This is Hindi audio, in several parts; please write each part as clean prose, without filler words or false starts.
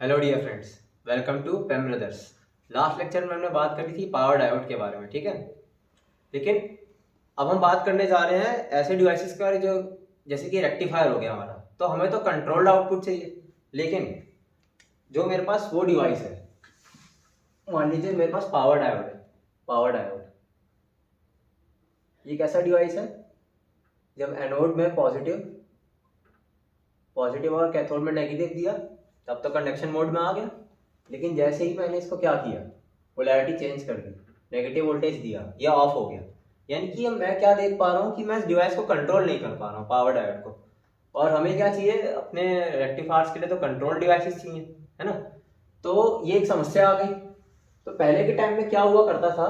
Hello dear friends, welcome to Pem brothers. Last lecture में हमने बात करी थी पावर डायोड के बारे में, ठीक है। लेकिन अब हम बात करने जा रहे हैं ऐसे डिवाइसेस के बारे जो जैसे कि रेक्टिफायर हो गया हमारा। तो हमें तो कंट्रोल्ड आउटपुट चाहिए, लेकिन जो मेरे पास वो डिवाइस है, मान लीजिए मेरे पास पावर डायोड है। पावर डायोड ये कैसा डिवाइस है? जब एनोड में पॉजिटिव पॉजिटिव और कैथोड में नेगेटिव दिया तब तो कंडक्शन मोड में आ गया। लेकिन जैसे ही मैंने इसको क्या किया, पोलैरिटी चेंज कर दी, नेगेटिव वोल्टेज दिया, ये ऑफ हो गया। यानी कि मैं क्या देख पा रहा हूँ कि मैं इस डिवाइस को कंट्रोल नहीं कर पा रहा हूँ, पावर डायोड को। और हमें क्या चाहिए अपने रेक्टिफायर्स के लिए? तो कंट्रोल डिवाइसेस चाहिए, है ना। तो ये एक समस्या आ गई। तो पहले के टाइम में क्या हुआ करता था,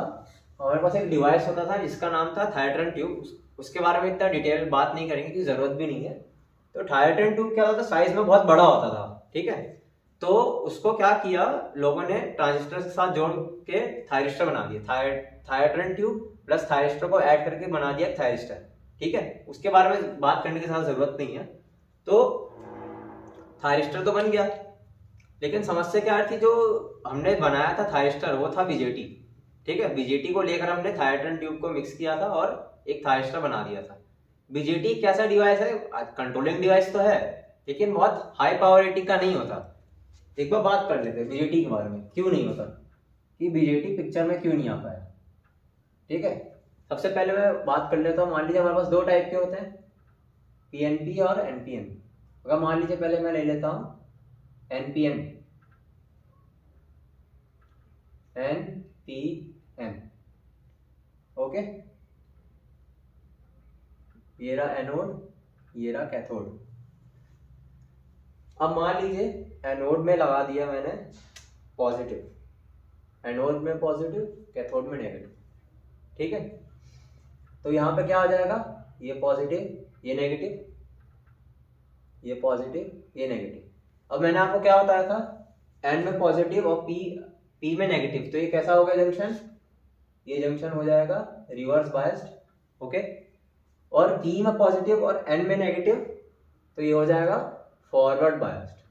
हमारे पास एक डिवाइस होता था जिसका नाम था थायरटन ट्यूब। उसके बारे में इतना डिटेल बात नहीं करेंगे क्योंकि जरूरत भी नहीं है। तो थायरटन ट्यूब क्या होता था, साइज में बहुत बड़ा होता था, ठीक है। तो उसको क्या किया लोगों ने, ट्रांजिस्टर के साथ जोड़ के थायरिस्टर बना दिया। थायरटन ट्यूब प्लस थायरिस्टर को ऐड करके बना दिया थायरिस्टर, ठीक है। उसके बारे में बात करने की साथ जरूरत नहीं है। तो थायरिस्टर तो बन गया, लेकिन समस्या क्या थी? जो हमने बनाया था थायरिस्टर वो था बीजेटी, ठीक है। बीजेटी को लेकर हमने थायरटन ट्यूब को मिक्स किया था और एक थायरिस्टर बना दिया था। बीजेटी कैसा डिवाइस है? कंट्रोलिंग डिवाइस तो है, लेकिन बहुत हाई पावर रेटिंग का नहीं होता। एक बार बात कर लेते हैं बीजेटी के बारे में, क्यों नहीं होता, कि बीजेटी पिक्चर में क्यों नहीं आ पाया, ठीक है। सबसे पहले मैं बात कर लेता हूँ। मान लीजिए हमारे पास दो टाइप के होते हैं, पीएनपी और एनपीएन। अगर मान लीजिए पहले मैं ले लेता हूँ एनपीएन, एनपीएन, ओके। ये रहा एनोड, ये रहा कैथोड। अब मान लीजिए एनोड में लगा दिया मैंने पॉजिटिव, एनोड में पॉजिटिव, कैथोड में नेगेटिव, ठीक है। तो यहाँ पे क्या आ जाएगा, ये पॉजिटिव, ये नेगेटिव, ये पॉजिटिव, ये नेगेटिव। अब मैंने आपको क्या बताया था, एन में पॉजिटिव और पी में नेगेटिव। तो ये कैसा हो गया जंक्शन? ये जंक्शन हो जाएगा रिवर्स बायस्ड, ओके। और पी में पॉजिटिव और एन में नेगेटिव, तो ये हो जाएगा फॉरवर्ड बायस्ड।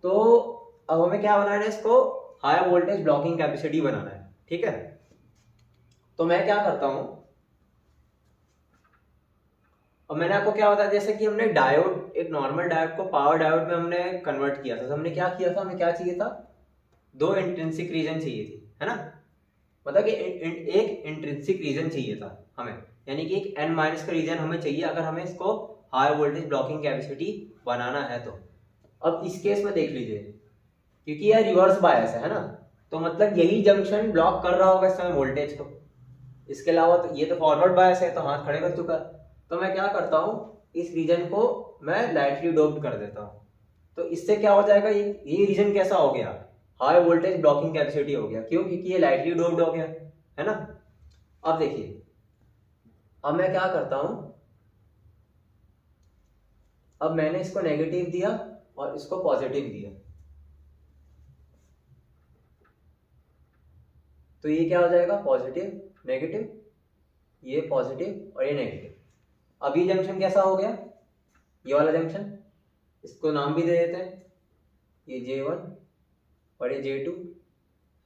तो अब हमें क्या बनाना है, इसको हाई वोल्टेज ब्लॉकिंग कैपेसिटी बनाना है, ठीक है। तो मैं क्या करता हूं, और मैंने आपको क्या बताया, जैसे कि हमने डायोड, एक नॉर्मल डायोड को पावर डायोड में हमने कन्वर्ट किया था। तो हमने क्या किया था, हमें क्या चाहिए था, दो इंट्रिंसिक रीजन चाहिए थी, है ना। मतलब कि एक इंट्रिंसिक रीजन चाहिए था हमें, यानी कि एक एन माइनस का रीजन हमें चाहिए अगर हमें इसको हाई वोल्टेज ब्लॉकिंग कैपेसिटी बनाना है तो। अब इस केस में देख लीजिए, क्योंकि यह रिवर्स बायस है ना, तो मतलब यही जंक्शन ब्लॉक कर रहा होगा इस समय वोल्टेज को। इसके अलावा तो ये तो फॉरवर्ड बायस है, तो हाथ खड़े कर चुका। तो मैं क्या करता हूँ, इस रीजन को मैं लाइटली डोप्ड कर देता हूँ। तो इससे क्या हो जाएगा, ये रीजन कैसा हो गया, हाई वोल्टेज ब्लॉकिंग कैपेसिटी हो गया। क्यों? क्योंकि ये लाइटली डोप्ड हो गया, है ना। अब देखिए, अब मैं क्या करता हूं, अब मैंने इसको नेगेटिव दिया और इसको पॉजिटिव दिया, तो ये क्या हो जाएगा, पॉजिटिव नेगेटिव, ये पॉजिटिव और ये नेगेटिव। अब ये जंक्शन कैसा हो गया, ये वाला जंक्शन, इसको नाम भी दे देते हैं, ये J1 और ये J2,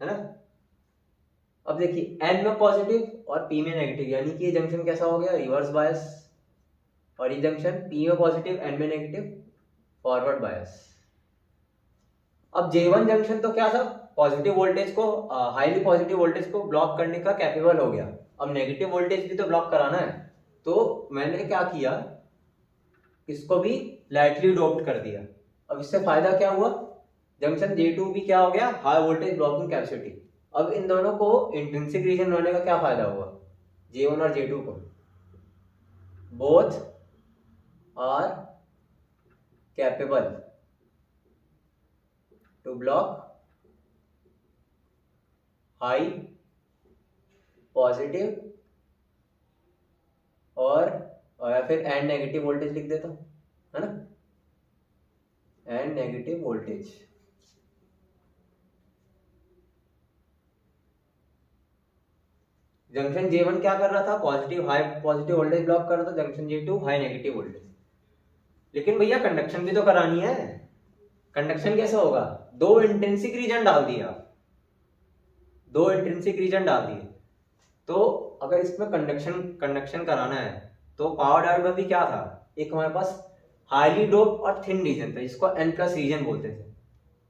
है ना। अब देखिए N में पॉजिटिव और P में नेगेटिव, यानी कि ये जंक्शन कैसा हो गया, रिवर्स बायस। और ये जंक्शन P में पॉजिटिव, N में नेगेटिव, फॉरवर्ड बायस। अब J1 जंक्शन तो क्या था, पॉजिटिव वोल्टेज को, हाईली पॉजिटिव वोल्टेज को ब्लॉक करने का कैपेबल हो गया। अब नेगेटिव वोल्टेज भी तो ब्लॉक कराना है, तो मैंने क्या किया, इसको भी लाइटली डोप्ड कर दिया। अब इससे फायदा क्या हुआ, जंक्शन J2 भी क्या हो गया, हाई वोल्टेज ब्लॉकिंग कैपेसिटी। अब इन दोनों को इंट्रिंसिक रीजन बनाने का क्या फायदा हुआ, J1 और J2 को, both are capable to block high positive और या फिर एंड नेगेटिव वोल्टेज लिख देता हूं, है ना, and negative voltage. Junction J1 क्या कर रहा था, positive high positive voltage block कर रहा था, junction J2 high negative voltage. लेकिन भैया कंडक्शन भी तो करानी है, कंडक्शन कैसे होगा, दो इंट्रिंसिक रीजन डाल दिया, दो इंट्रिंसिक रीजन डाल दिए। तो अगर इसमें कंडक्शन कराना है तो पावर डायोड में भी क्या था, एक हमारे पास हाईली डोप और थिन रीजन था जिसको एन प्लस रीजन बोलते थे।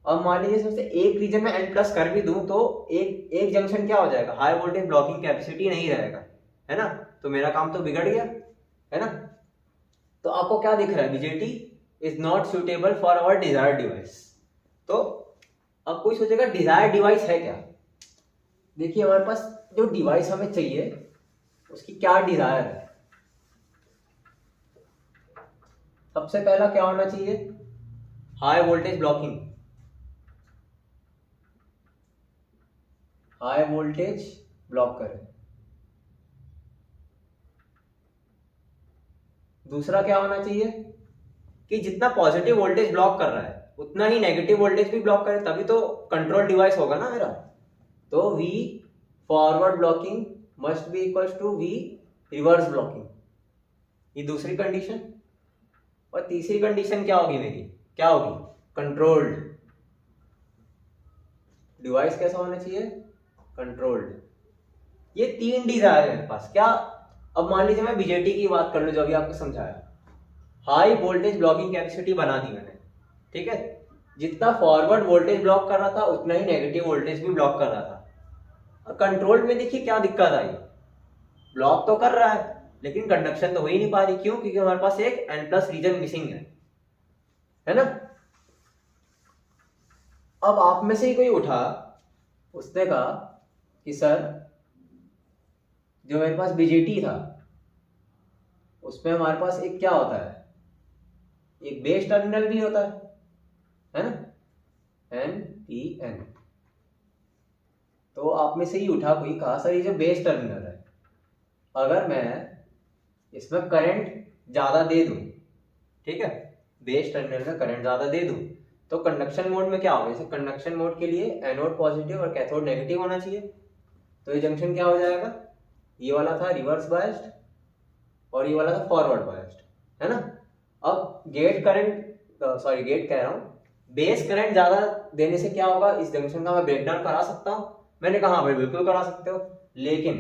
अब मान लीजिए इसमें से एक रीजन में एन प्लस कर भी दूं तो एक जंक्शन क्या हो जाएगा, हाई वोल्टेज ब्लॉकिंग कैपेसिटी नहीं रहेगा, है ना, तो मेरा काम तो बिगड़ गया, है ना। तो आपको क्या दिख रहा है, BJT is not suitable for our desired device. तो अब कोई सोचेगा डिजायर्ड डिवाइस है क्या, देखिए हमारे पास जो डिवाइस हमें चाहिए उसकी क्या डिजायर है। सबसे पहला क्या होना चाहिए, high voltage blocking, high voltage block करें। दूसरा क्या होना चाहिए कि जितना पॉजिटिव वोल्टेज ब्लॉक कर रहा है उतना ही नेगेटिव वोल्टेज भी ब्लॉक करे, तभी तो कंट्रोल डिवाइस होगा ना मेरा। तो V forward blocking must be equal to V reverse blocking, ये दूसरी कंडीशन। और तीसरी कंडीशन क्या होगी मेरी, क्या होगी, कंट्रोल्ड डिवाइस कैसा होना चाहिए, कंट्रोल्ड। ये तीन डिजायर है मेरे पास क्या। अब मान लीजिए मैं बीजेटी की बात कर लूं जो अभी आपको समझाया, हाई वोल्टेज ब्लॉकिंग कैपेसिटी बना दी मैंने, ठीक है, जितना फॉरवर्ड वोल्टेज ब्लॉक कर रहा था उतना ही नेगेटिव वोल्टेज भी ब्लॉक कर रहा था। कंट्रोल में देखिए क्या दिक्कत आई, ब्लॉक तो कर रहा है लेकिन कंडक्शन तो हो ही नहीं पा रही, क्यों, क्योंकि हमारे पास एक एन प्लस रीजन मिसिंग है ना। अब आप में से ही कोई उठा, उसने कहा कि सर जो मेरे पास बीजेटी था उसमें हमारे पास एक क्या होता है, एक बेस टर्मिनल भी होता है ना, NPN। तो आप में से ही उठा कोई, कहा सर ये जो बेस टर्मिनल है अगर मैं इसमें करंट ज्यादा दे दूं, ठीक है, बेस टर्मिनल में करंट ज्यादा दे दूं तो कंडक्शन मोड में क्या होगा, जैसे कंडक्शन मोड के लिए एनोड पॉजिटिव और कैथोड नेगेटिव होना चाहिए। तो ये जंक्शन क्या हो जाएगा, ये वाला था रिवर्स बायस्ड और ये वाला था फॉरवर्ड बायस्ड, है ना। अब गेट कह रहा हूँ, बेस करंट ज्यादा देने से क्या होगा, इस जंक्शन का मैं ब्रेकडाउन करा सकता हूँ। मैंने कहा भाई बिल्कुल करा सकते हो, लेकिन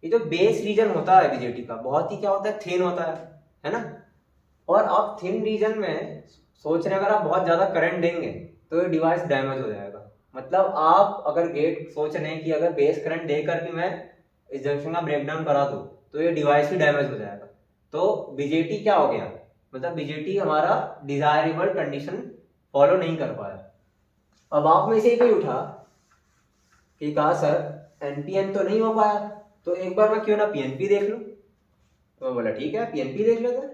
ये जो बेस रीजन होता है बीजेटी का बहुत ही क्या होता है, थिन होता है ना। और आप थिन रीजन में सोच रहे हैं अगर आप बहुत ज्यादा करंट देंगे तो ये डिवाइस डैमेज हो जाएगा। मतलब आप अगर गेट सोच रहे हैं कि अगर बेस करंट देकर भी मैं इस जंक्शन का ब्रेकडाउन करा दूं तो ये डिवाइस ही डैमेज हो जाएगा। तो बीजेटी क्या हो गया, मतलब बीजेटी हमारा डिजायरेबल कंडीशन फॉलो नहीं कर पाया। अब आप में से ही कोई उठा कि कहा सर एनपीएन तो नहीं हो पाया, तो एक बार मैं क्यों ना पीएनपी देख लूं। तो मैं बोला ठीक है पीएनपी देख लेते हैं।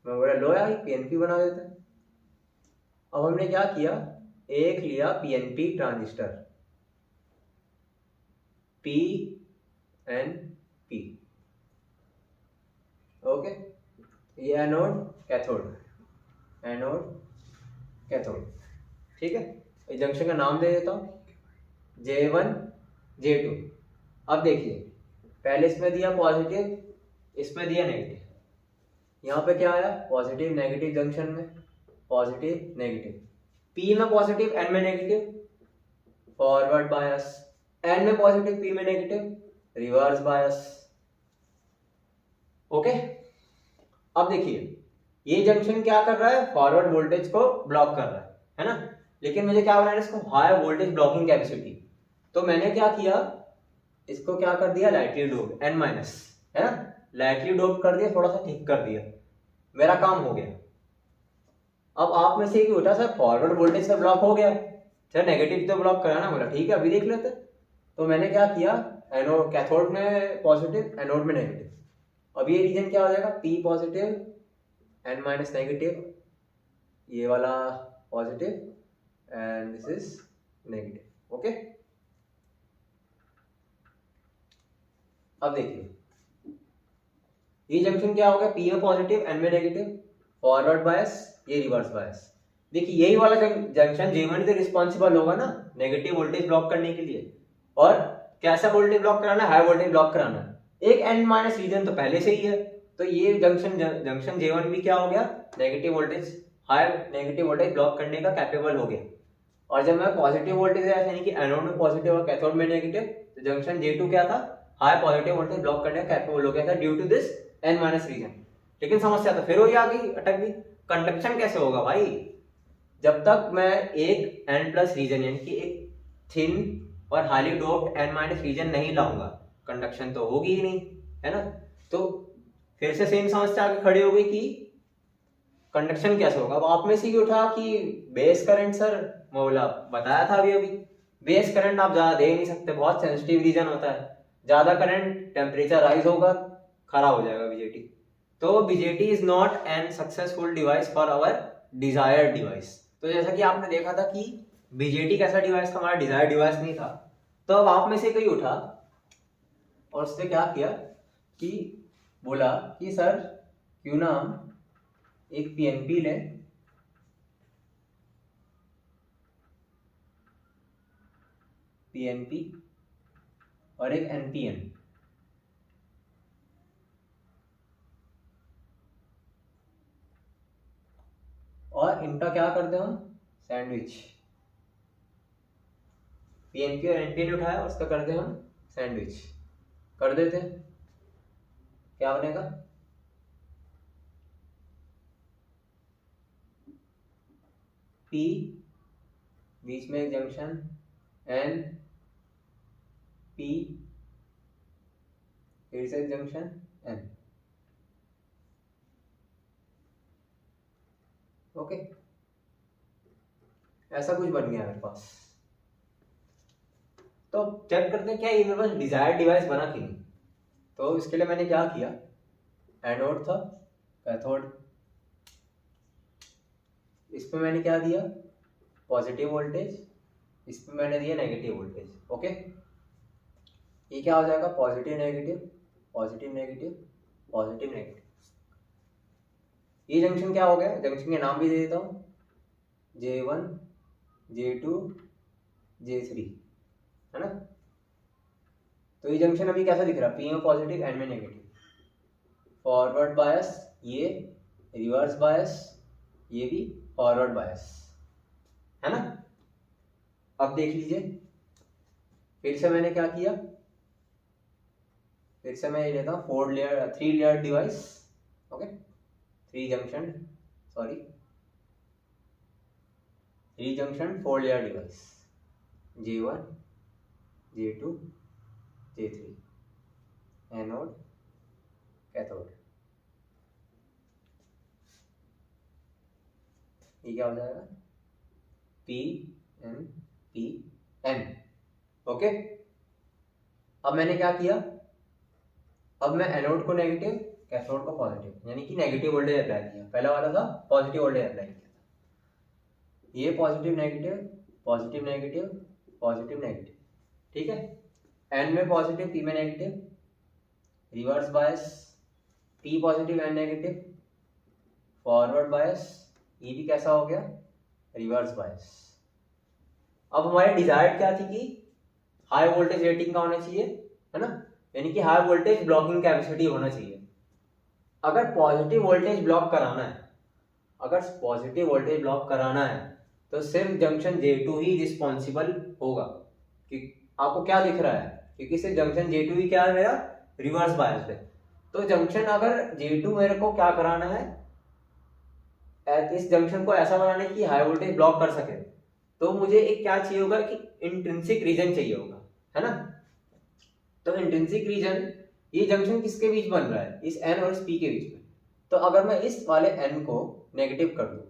मैं बोला लो यार पीएनपी बना देते हैं। अब हमने क्या किया, एक लिया पीएनपी ट्रांजिस्टर, पीएनपी, ओके, ये एनोड कैथोड, एनोड कैथोड, ठीक है। इस जंक्शन का नाम दे देता हूं J1 J2। अब देखिए पहले इसमें दिया पॉजिटिव, इसमें दिया नेगेटिव, यहाँ पे क्या आया पॉजिटिव नेगेटिव, जंक्शन में पॉजिटिव नेगेटिव, P में पॉजिटिव N में नेगेटिव, फॉरवर्ड बायस, N में पॉजिटिव P में नेगेटिव, रिवर्स बायस, ओके। अब देखिए ये जंक्शन क्या कर रहा है, फॉरवर्ड वोल्टेज को ब्लॉक कर रहा है ना, लेकिन मुझे क्या बनाना है इसको, हाई वोल्टेज ब्लॉकिंग कैपेसिटी। तो मैंने क्या किया, इसको क्या कर दिया लाइटली डोप N माइनस, है ना, लाइटली डोप कर दिया, थोड़ा सा ठीक कर दिया, मेरा काम हो गया। अब आप में से ही उठा सर फॉरवर्ड वोल्टेज का ब्लॉक हो गया, सर नेगेटिव तो ब्लॉक करा ना, बोला ठीक है अभी देख लेते। तो मैंने क्या किया, एनोड कैथोड में पॉजिटिव एनोड में नेगेटिव, अब ये रीजन क्या हो जाएगा, P positive N minus negative, ये वाला positive and this is negative, okay. अब देखिए ये जंक्शन क्या हो गया, P में पॉजिटिव N में नेगेटिव, फॉरवर्ड बायस, ये रिवर्स बायस। देखिए यही वाला जंक्शन J1 से रिस्पॉन्सिबल होगा ना नेगेटिव वोल्टेज ब्लॉक करने के लिए, और कैसा वोल्टेज ब्लॉक कराना, हाई वोल्टेज ब्लॉक कराना। एक N माइनस रीजन तो पहले से ही है, तो ये जंक्शन J1 भी क्या हो गया, negative voltage high negative voltage block करने का कैपेबल हो गया। और जब मैं पॉजिटिव वोल्टेज यानी कि एनोड में पॉजिटिव और कैथोड में नेगेटिव, तो जंक्शन J2 क्या था, हाई पॉजिटिव वोल्टेज ब्लॉक करने का कैपेबल हो गया था due to this n minus region. लेकिन समस्या तो फिर वही आ गई, अटक गई। कंडक्शन कैसे होगा भाई, जब तक मैं एक n प्लस रीजन यानी कि एक थिन और highly doped n minus region नहीं लाऊंगा, कंडक्शन तो होगी ही नहीं, है ना। तो फिर से सेम समस्या आगे खड़ी हो गई कि कंडक्शन कैसे होगा। अब आप में से ही उठा कि बेस करंट सर, मैं बोला बताया था अभी बेस करंट आप ज्यादा दे ही नहीं सकते, बहुत सेंसिटिव रीजन होता है, ज्यादा करंट टेम्परेचर राइज होगा, खराब हो जाएगा बीजेटी। तो BJT is not an successful device for our desired device. तो जैसा कि आपने देखा था कि बीजेटी कैसा डिवाइस था, हमारा डिजायर्ड डिवाइस नहीं था। तो अब आप में से कोई उठा और उसने क्या किया कि बोला कि सर क्यों ना हम एक पीएनपी लें, पीएनपी और एक एनपीएन, और इनका क्या करते हैं हम, सैंडविच। पीएनपी और एनपीएन उठाया और उसका करते हैं हम सैंडविच, कर देते हैं, क्या बनेगा, पी बीच में एक जंक्शन, एन पी फिर से जंक्शन एन। ओके, ऐसा कुछ बन गया मेरे पास। तो चेक करते हैं क्या ये मेरे पास डिजायर्ड डिवाइस बना कि नहीं। तो इसके लिए मैंने क्या किया, एनोड था, कैथोड, इसमें मैंने क्या दिया, पॉजिटिव वोल्टेज, इसमें मैंने दिया नेगेटिव वोल्टेज। ओके, ये क्या हो जाएगा, positive negative, positive negative, positive negative. ये जंक्शन क्या हो गया, जंक्शन के नाम भी दे देता हूँ, J1 J2 J3, है ना। तो ये जंक्शन अभी कैसा दिख रहा है, P में पॉजिटिव N में नेगेटिव, फॉरवर्ड बायस, ये रिवर्स बायस, ये भी फॉरवर्ड बायस, है ना। अब देख लीजिए, फिर से मैंने क्या किया, फिर से मैं ये लेता हूँ 3 layer device. Okay, 3 junction 4 layer device, J1 J2 J3, anode cathode. ये क्या हो जाएगा, P N P N। Okay, अब मैंने क्या किया, अब मैं एनोड को नेगेटिव, कैथोड को पॉजिटिव, यानी कि नेगेटिव वोल्टेज अप्लाई किया। पहला वाला था पॉजिटिव वोल्टेज अप्लाई किया था, ये positive negative, positive negative, positive negative, ठीक है। एन में पॉजिटिव, पी में negative, reverse bias, P positive N negative, forward bias, ये भी कैसा हो गया, रिवर्स बायस। अब हमारे डिजायर्ड क्या थी कि हाई वोल्टेज रेटिंग का होना चाहिए, है ना, यानी कि हाई वोल्टेज ब्लॉकिंग कैपेसिटी होना चाहिए। अगर पॉजिटिव वोल्टेज ब्लॉक कराना है, अगर पॉजिटिव वोल्टेज ब्लॉक कराना है तो सिर्फ जंक्शन J2 ही रिस्पॉन्सिबल होगा। कि आपको क्या दिख रहा है, क्योंकि सिर्फ जंक्शन J2 ही क्या है मेरा, रिवर्स बायस है। तो जंक्शन अगर J2 मेरे को क्या कराना है, इस जंक्शन को ऐसा बनाना है कि हाई वोल्टेज ब्लॉक कर सके, तो मुझे एक क्या चाहिए होगा कि इंट्रिंसिक रीजन चाहिए होगा, है ना। तो इंट्रिंसिक रीजन, ये जंक्शन किसके बीच बन रहा है, इस N और इस P के बीच में। तो अगर मैं इस वाले N को नेगेटिव कर दूं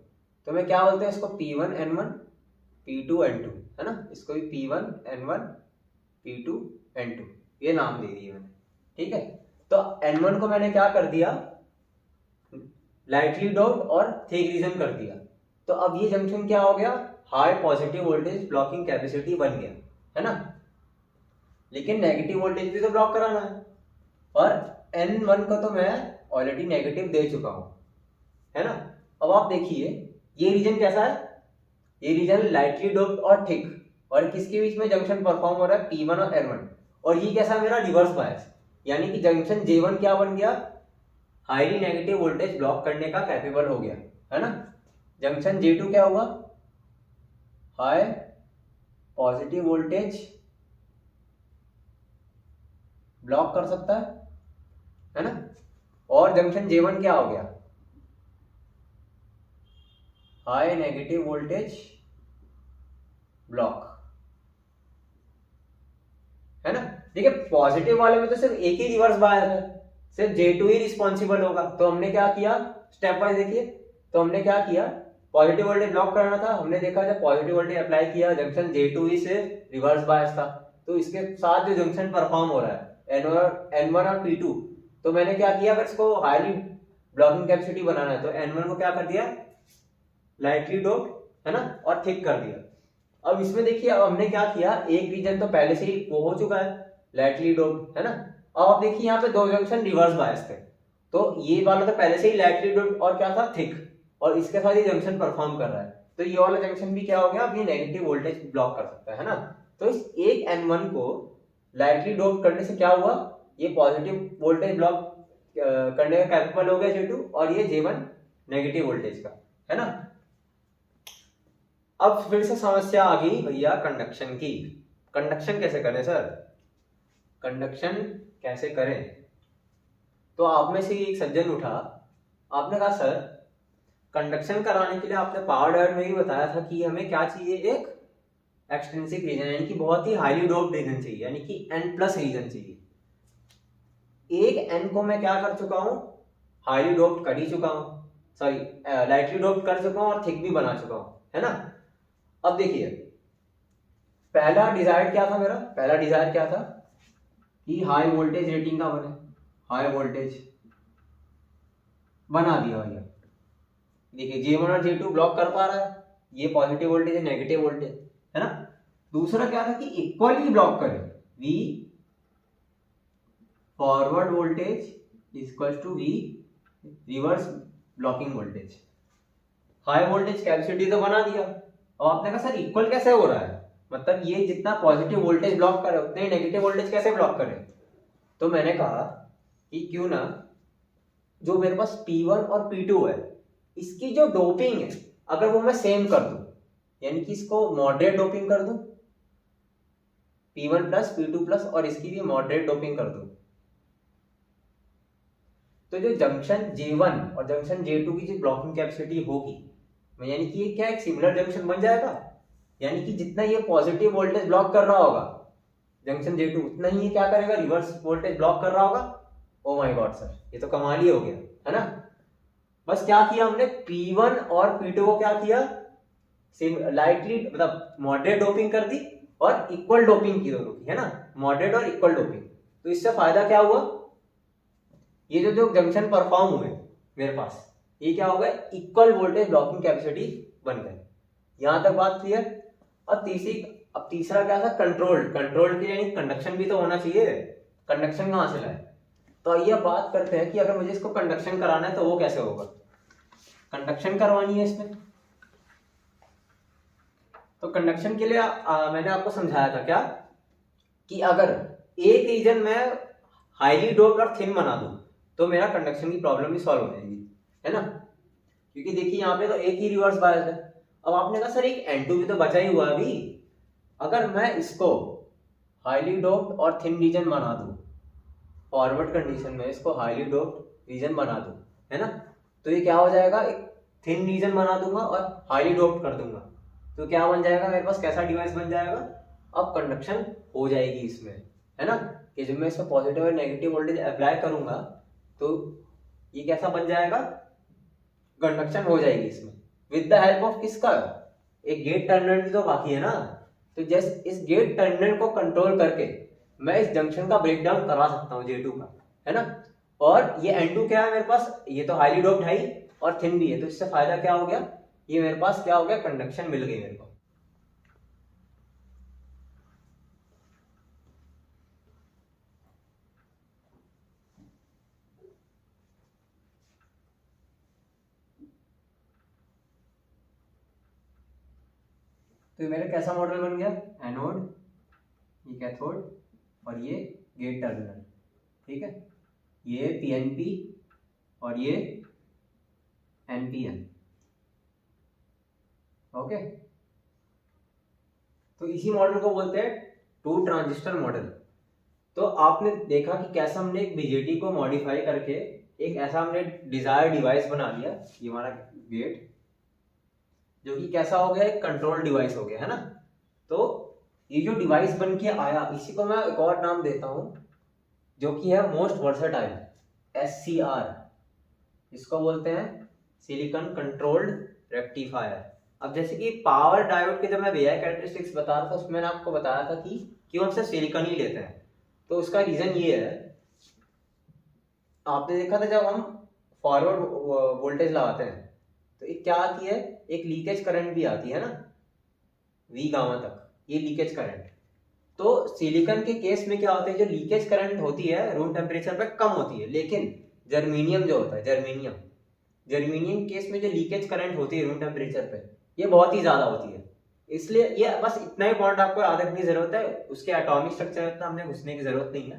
तो मैं क्या बोलते हैं इसको, P1 N1 P2 N2, है ना। इसको भी P1 N1 P2 N2 ये नाम दे दिए मैंने, ठीक है। तो N1 को मैंने क्या कर दिया, लाइटली डोप्ड और थिक रीजन कर दिया। तो अब ये जंक्शन क्या हो गया, high positive voltage blocking capacity बन गया, है ना। लेकिन नेगेटिव वोल्टेज भी तो ब्लॉक कराना है, और N1 को तो मैं ऑलरेडी नेगेटिव दे चुका हूं, है ना। अब आप देखिए ये रीजन कैसा है, ये रीजन लाइटली डोप्ड और थिक, और किसके बीच में जंक्शन परफॉर्म हो रहा है, P1 और N1। और ये कैसा है मेरा, रिवर्स बायस, यानी कि जंक्शन J1 क्या बन गया, हाईली नेगेटिव वोल्टेज ब्लॉक करने का कैपेबल हो गया, है ना। जंक्शन J2 क्या हुआ, हाई पॉजिटिव वोल्टेज ब्लॉक कर सकता है ना। और जंक्शन J1 क्या हो गया, हाई नेगेटिव वोल्टेज ब्लॉक, है ना। देखिए पॉजिटिव वाले में तो सिर्फ एक ही रिवर्स बायस है, सिर्फ J2 ही रिस्पॉन्सिबल होगा। तो हमने क्या किया, स्टेप वाइज देखिए, तो हमने क्या किया, पॉजिटिव वोल्टेज ब्लॉक करना था, हमने देखा जब पॉजिटिव वोल्टेज अप्लाई किया जंक्शन J2 ही से रिवर्स बायस था, तो इसके साथ जो जंक्शन परफॉर्म हो रहा है N1 और P2, तो मैंने क्या किया, अगर इसको हाईली ब्लॉकिंग कैपेसिटी बनाना है तो N1 को क्या कर दिया, लाइटली डोप्ड, है ना, और थिक कर दिया। अब इसमें देखिए, अब हमने क्या किया, एक रीजन तो पहले से ही वो हो चुका है लाइटली डोप्ड, है ना। अब आप देखिए यहाँ पे दो जंक्शन रिवर्स बायस थे, तो ये वाला तो पहले से ही लाइटली डोप्ड और क्या था, थिक, और इसके साथ ये जंक्शन परफॉर्म कर रहा है, तो ये वाला जंक्शन भी क्या हो गया, अब ये नेगेटिव वोल्टेज ब्लॉक कर सकता है ना। तो इस एक N1 को लाइटली डोप करने से क्या हुआ, ये पॉजिटिव वोल्टेज ब्लॉक करने का कैपेबल हो गया J2, और ये J1 नेगेटिव वोल्टेज का, है ना। अब फिर से समस्या आ गई भैया कंडक्शन की। कंडक्शन कैसे करें सर, कंडक्शन कैसे करें। तो आप में से एक सज्जन उठा, आपने कहा सर कंडक्शन कराने के लिए आपने पावर डायोड में ही बताया था कि हमें क्या चाहिए, एक एक्सट्रिंसिक रीजन, यानी कि बहुत ही हाईली डोप्ड रीजन चाहिए, यानी कि N+ रीजन चाहिए। एक N को मैं क्या कर चुका हूं, हाईली डोप्ड कर ही चुका हूं, सॉरी लाइटली डोप्ड कर चुका हूं और थिक भी बना चुका हूं, है ना। अब देखिए पहला डिजायर क्या था मेरा, पहला डिजायर क्या था कि हाई वोल्टेज रेटिंग का बने, हाई वोल्टेज बना दिया भैया। देखिए J1 और J2 ब्लॉक कर पा रहा है, ये पॉजिटिव वोल्टेज है, नेगेटिव वोल्टेज, है ना। दूसरा क्या था कि इक्वली ब्लॉक करें, V forward voltage equal to V reverse blocking voltage. High voltage capacity तो बना दिया, अब आपने कहा सर इक्वल कैसे हो रहा है, मतलब ये जितना पॉजिटिव वोल्टेज ब्लॉक करे उतने ही नेगेटिव वोल्टेज कैसे ब्लॉक करे। तो मैंने कहा कि क्यों ना जो मेरे पास P1 और P2 है, इसकी जो डोपिंग है अगर वो मैं सेम कर दूं, यानी कि इसको मॉडरेट डोपिंग कर दूं, P1 प्लस P2 प्लस, और इसकी भी मॉडरेट डोपिंग कर दूं, तो जो जंक्शन J1 और जंक्शन J2 की जो ब्लॉकिंग कैपेसिटी होगी, यानी कि ये क्या एक सिमिलर जंक्शन बन जाएगा, यानी कि जितना ये पॉजिटिव वोल्टेज ब्लॉक कर रहा होगा जंक्शन J2, उतना ही ये क्या करेगा, रिवर्स वोल्टेज ब्लॉक कर रहा होगा। ओ माय गॉड सर, ये तो कमाल ही हो गया, है ना। बस क्या किया हमने, P1 और P2 को क्या किया, लाइटली मतलब मॉडरेट डोपिंग कर दी और इक्वल डोपिंग की दोनों की, है ना, मॉडरेट और इक्वल डोपिंग। तो इससे फायदा क्या हुआ, ये जो जंक्शन परफॉर्म हुए मेरे पास, ये क्या हो गया, इक्वल वोल्टेज ब्लॉकिंग कैपेसिटी बन गए। यहां तक बात क्लियर। अब तीसरा क्या था, कंट्रोल के, यानी कंडक्शन भी तो होना चाहिए, कंडक्शन कहां से लाए। तो आइए बात करते हैं कि अगर मुझे इसको कंडक्शन कराना है तो वो कैसे होगा, कंडक्शन करवानी है इसमें। तो कंडक्शन के लिए मैंने आपको समझाया था क्या, कि अगर एक रीजन में हाईली डोप्ड और थिन बना दूं तो मेरा कंडक्शन की प्रॉब्लम भी सॉल्व हो जाएगी, है ना। क्योंकि देखिए यहाँ पे तो एक ही रिवर्स बायस है। अब आपने कहा सर एक N2 भी तो बचा ही हुआ अभी, अगर मैं इसको हाईली डोप्ड और थिन रीजन बना दूं, फॉरवर्ड कंडीशन में इसको हाईली डोप्ड रीजन बना दूं, है ना, तो ये क्या हो जाएगा, एक थिन रीजन बना दूंगा और हाईली डोप्ड कर दूंगा, तो क्या बन जाएगा मेरे पास, कैसा डिवाइस बन जाएगा, अब कंडक्शन हो जाएगी इसमें, है ना, कि जब मैं इसमें पॉजिटिव और नेगेटिव वोल्टेज अप्लाई करूंगा तो ये कैसा बन जाएगा, कंडक्शन हो जाएगी इसमें, विद द हेल्प ऑफ किसका, एक गेट टर्मिनल भी तो बाकी है ना। तो जस्ट इस गेट टर्मिनल को कंट्रोल करके मैं इस जंक्शन का ब्रेकडाउन करा सकता हूँ J2 का, है ना। और ये N2 क्या है मेरे पास, ये तो हाईली डोप्ड है ही और थिन भी है, तो इससे फायदा क्या हो गया, ये मेरे पास क्या हो गया, कंडक्शन मिल गई मेरे को। तो मेरा कैसा मॉडल बन गया, एनोड, ये कैथोड और ये गेट टर्मिनल, ठीक है, ये PNP और ये NPN, ओके, तो इसी मॉडल को बोलते हैं टू ट्रांजिस्टर मॉडल। तो आपने देखा कि कैसे हमने एक बीजेटी को मॉडिफाई करके एक ऐसा हमने डिजायर डिवाइस बना लिया, ये हमारा गेट, जो कि कैसा हो गया, एक कंट्रोल डिवाइस हो गया, है ना। तो ये जो डिवाइस बन के आया, इसी को मैं एक और नाम देता हूं, जो कि है मोस्ट वर्सेटाइल, SCR, इसको बोलते हैं सिलिकॉन कंट्रोल्ड रेक्टिफायर। अब जैसे कि पावर डायोड के जब मैं VI कैरेक्टरिस्टिक्स बता रहा था, उसमें मैंने आपको बताया था कि क्यों हम सिर्फ सिलिकॉन ही लेते हैं। तो उसका रीजन ये है, आपने देखा था जब हम फॉरवर्ड वोल्टेज लगाते हैं तो एक क्या आती है, एक लीकेज करंट भी आती है ना, V गामा तक, ये लीकेज करंट। तो सिलिकॉन के केस में क्या होता है, जो लीकेज करंट होती है रूम टेम्परेचर पे कम होती है, लेकिन जर्मेनियम जो होता है, जर्मेनियम केस में जो लीकेज करंट होती है रूम टेम्परेचर पे, ये बहुत ही ज्यादा होती है। इसलिए ये बस इतना ही पॉइंट आपको याद रखने की जरूरत है, उसके एटॉमिक स्ट्रक्चर में इतना हमने घुसने की जरूरत नहीं है।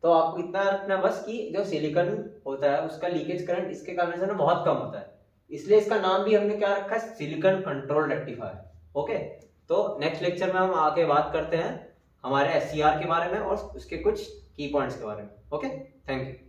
तो आपको इतना रखना बस कि जो सिलिकॉन होता है उसका लीकेज करंट इसके कारण से ना बहुत कम होता है, इसलिए इसका नाम भी हमने क्या रखा है, सिलिकॉन कंट्रोल रेक्टिफायर। ओके, तो नेक्स्ट लेक्चर में हम आके बात करते हैं हमारे SCR के बारे में और उसके कुछ की पॉइंट्स के बारे में। Okay, thank you.